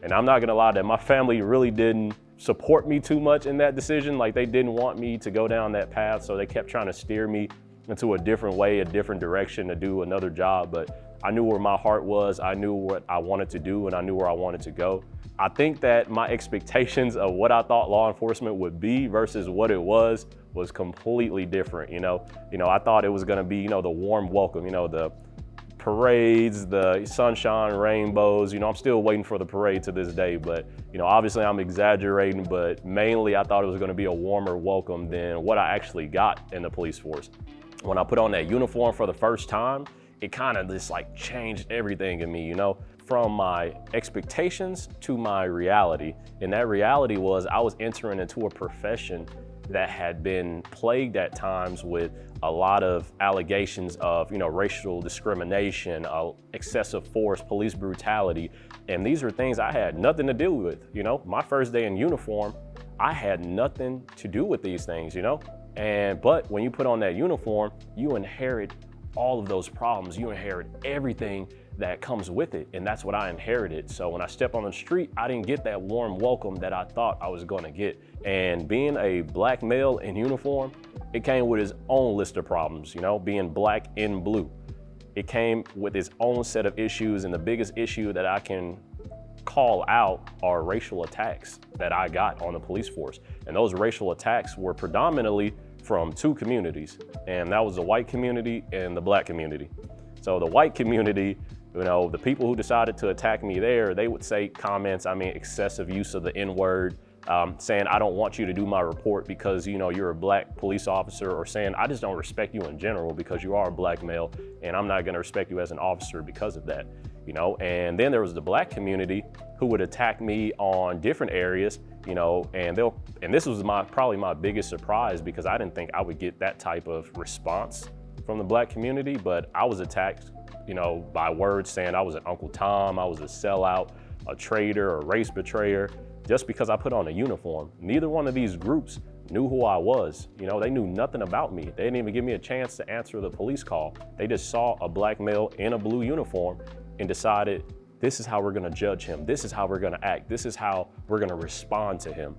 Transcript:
And I'm not gonna lie, that my family really didn't support me too much in that decision. Like, they didn't want me to go down that path, so they kept trying to steer me into a different way, a different direction to do another job. But I knew where my heart was, I knew what I wanted to do, and I knew where I wanted to go. I think that my expectations of what I thought law enforcement would be versus what it was completely different, you know? I thought it was gonna be, the warm welcome, the parades, the sunshine, rainbows. I'm still waiting for the parade to this day, but obviously I'm exaggerating, but mainly I thought it was gonna be a warmer welcome than what I actually got in the police force. When I put on that uniform for the first time, it kind of just like changed everything in me, from my expectations to my reality. And that reality was I was entering into a profession that had been plagued at times with a lot of allegations of, racial discrimination, excessive force, police brutality. And these are things I had nothing to do with, My first day in uniform, I had nothing to do with these things, But when you put on that uniform, you inherit all of those problems. You inherit everything that comes with it, and that's what I inherited. So when I stepped on the street, I didn't get that warm welcome that I thought I was gonna get. And being a black male in uniform, it came with its own list of problems, being black in blue. It came with its own set of issues, and the biggest issue that I can call out are racial attacks that I got on the police force. And those racial attacks were predominantly from two communities, and that was the white community and the black community. So the white community, the people who decided to attack me there, they would say comments, excessive use of the N-word, saying, I don't want you to do my report because, you're a black police officer, or saying, I just don't respect you in general because you are a black male, and I'm not gonna respect you as an officer because of that, And then there was the black community who would attack me on different areas, and this was probably my biggest surprise, because I didn't think I would get that type of response from the black community, but I was attacked, by words saying I was an Uncle Tom, I was a sellout, a traitor, a race betrayer, just because I put on a uniform. Neither one of these groups knew who I was. They knew nothing about me. They didn't even give me a chance to answer the police call. They just saw a black male in a blue uniform and decided, this is how we're gonna judge him. This is how we're gonna act. This is how we're gonna respond to him.